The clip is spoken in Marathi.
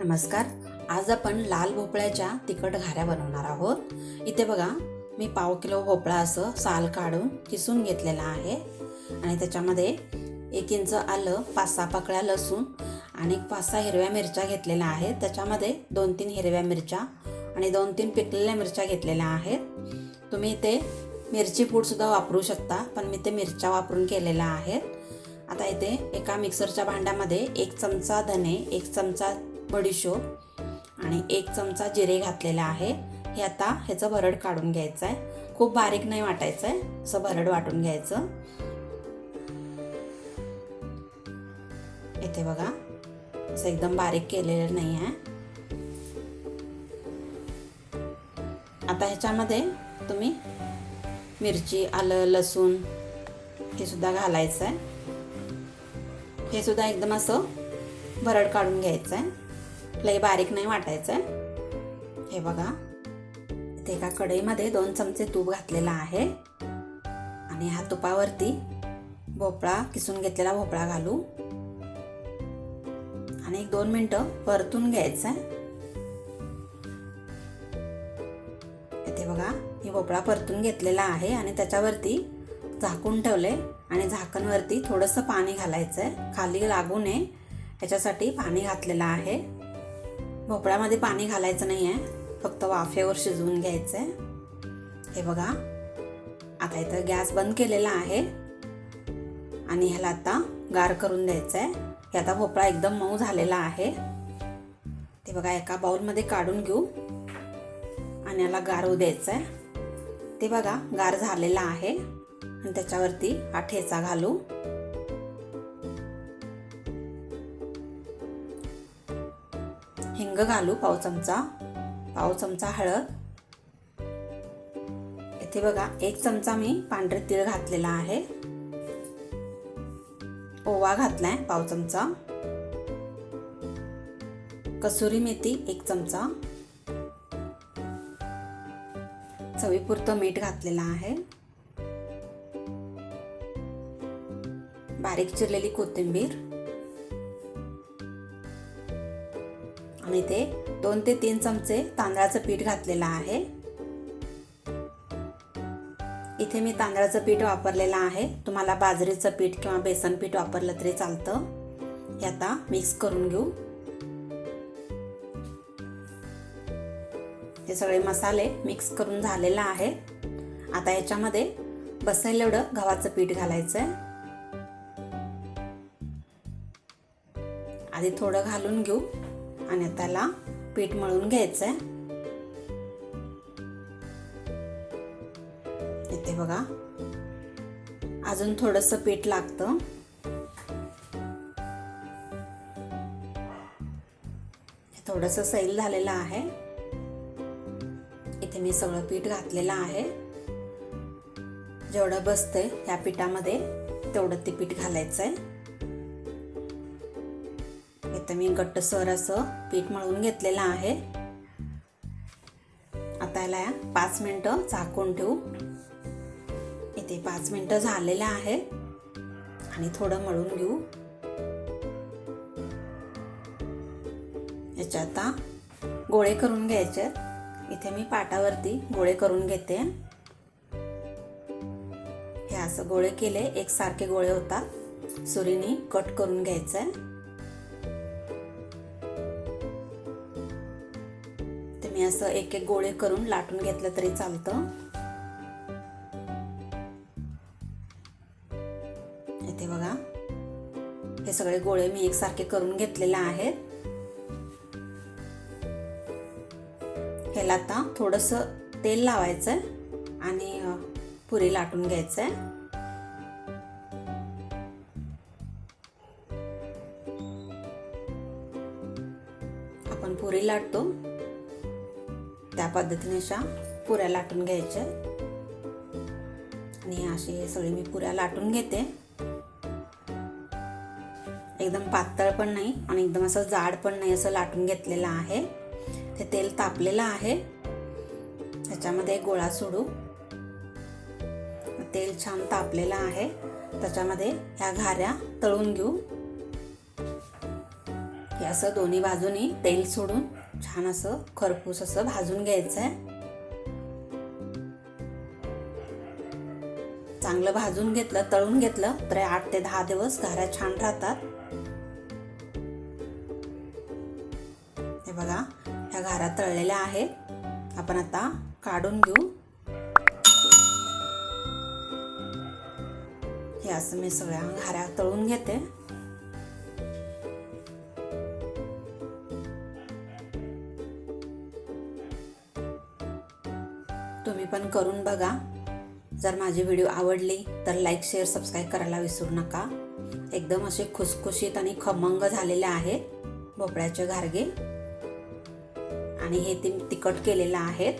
नमस्कार. आज आपण लाल भोपळ्याच्या तिखट घाऱ्या बनवणार आहोत. इथे बघा, मी 1/2 किलो भोपळा असं साल काढून किसून घेतलेला आहे आणि त्याच्यामध्ये 1 इंच आलं, 5-6 पाकळ्या लसूण आणि 5-6 हिरव्या मिरच्या घेतलेल्या आहेत. त्याच्यामध्ये 2-3 हिरव्या मिरच्या आणि 2-3 पिकलेल्या मिरच्या घेतलेल्या आहेत. तुम्ही इथे मिरची पूड सुद्धा वापरू शकता, पण मी ते मिरच्या वापरून केलेल्या आहेत. आता इथे एका मिक्सरच्या भांड्यामध्ये 1 चमचा धने, 1 चमचा बडीशोप आणि 1 चमचा जिरे घातलेला आहे. हे आता ह्याचं भरड काढून घ्यायचं आहे. खूप बारीक नाही वाटायचं आहे, असं भरड वाटून घ्यायचं. इथे बघा, असं एकदम बारीक केलेलं नाही आहे. आता ह्याच्यामध्ये तुम्ही मिरची, आलं, लसूण हे सुद्धा घालायचं आहे. हे सुद्धा एकदम असं भरड काढून घ्यायचं आहे, लई बारीक नाही वाटायचं आहे. हे बघा, इथे एका कढईमध्ये 2 चमचे तूप घातलेला आहे आणि ह्या तुपावरती भोपळा, किसून घेतलेला भोपळा घालू आणि 1-2 मिनिटं परतून घ्यायचं आहे. इथे बघा, मी भोपळा परतून घेतलेला आहे आणि त्याच्यावरती झाकून ठेवले आणि झाकणवरती थोडंसं पाणी घालायचं आहे, खाली लागू नये ह्याच्यासाठी पाणी घातलेलं आहे. भोपळ्यामध्ये पाणी घालायचं नाही आहे, फक्त वाफेवर शिजवून घ्यायचं आहे. हे बघा, आता इथं गॅस बंद केलेला आहे आणि ह्याला आता गार करून द्यायचं आहे. हे आता भोपळा एकदम मऊ झालेला आहे. ते बघा, एका बाउलमध्ये काढून घेऊ आणि याला गार होऊ द्यायचं आहे. ते बघा, गार झालेला आहे आणि त्याच्यावरती हा ठेचा घालू. हिंग घालू पाव चमचा हळद. इथे बघा, 1 चमचा मी पांढरे तीळ घातलेला आहे. ओवा घातलाय पाव चमचा. कसुरी मेथी 1 चमचा. चवीपुरतं मीठ घातलेलं आहे. बारीक चिरलेली कोथिंबीर आणि ते 2 ते 3 चमचे तांदळाचं पीठ घातलेलं आहे. इथे मी तांदळाचं पीठ वापरलेलं आहे. तुम्हाला बाजरीचं पीठ किंवा बेसन पीठ वापरलं तरी चालतं. हे आता मिक्स करून घेऊ. हे सगळे मसाले मिक्स करून झालेला आहे. आता याच्यामध्ये बसेल एवढं गव्हाचं पीठ घालायचं आहे. आधी थोडं घालून घेऊ आणि त्याला पीठ मळून घ्यायचं आहे. इथे बघा, अजून थोडंसं पीठ लागतं. थोडंसं सैल झालेलं आहे. इथे मी सगळं पीठ घातलेलं आहे. जेवढं बसतंय ह्या पिठामध्ये तेवढं ते पीठ घालायचं आहे. इथे मी घट्टसर असं पीठ मळून घेतलेलं आहे. आता याला 5 मिनिटं झाकून ठेवू. इथे 5 मिनिटं झालेले आहे आणि थोडं मळून घेऊ. याचे आता गोळे करून घ्यायचे. इथे मी पाटावरती गोळे करून घेते. हे असं गोळे केले, एकसारखे गोळे होतात. सुरीने कट करून घ्यायचंय. मी असं एक गोळे करून लाटून घेतलं तरी चालतं. इथे बघा, हे सगळे गोळे मी एकसारखे करून घेतलेले आहेत. ह्याला आता थोडंसं तेल लावायचंय आणि पुरी लाटून घ्यायचंय. आपण पुरी लाटतो त्या पद्धतीने अशा पुऱ्या लाटून घ्यायच्या आणि अशी सगळी मी पुऱ्या लाटून घेते. एकदम पातळ पण नाही आणि एकदम असं जाड पण नाही, असं लाटून घेतलेलं आहे. ते तेल तापलेलं आहे. त्याच्यामध्ये गोळा सोडू. तेल छान तापलेलं आहे. त्याच्यामध्ये ह्या घाऱ्या तळून घेऊ. हे असं दोन्ही बाजूनी तेल सोडून छान असं खरपूस असं भाजून घ्यायचं आहे. चांगलं भाजून घेतलं, तळून घेतलं तर 8 ते 10 दिवस घाऱ्या छान राहतात. हे बघा, ह्या घाऱ्या तळलेल्या आहेत. आपण आता काढून घेऊ. हे असं मी सगळ्या घाऱ्या तळून घेते. तुम्ही पण करून बघा. जर माझी व्हिडिओ आवडली तर लाईक, शेअर, सबस्क्राईब करायला विसरू नका. एकदम असे खुसखुशीत आणि खमंग झालेले आहेत भोपळ्याचे घारगे. आणि हे तिखट केलेले आहेत.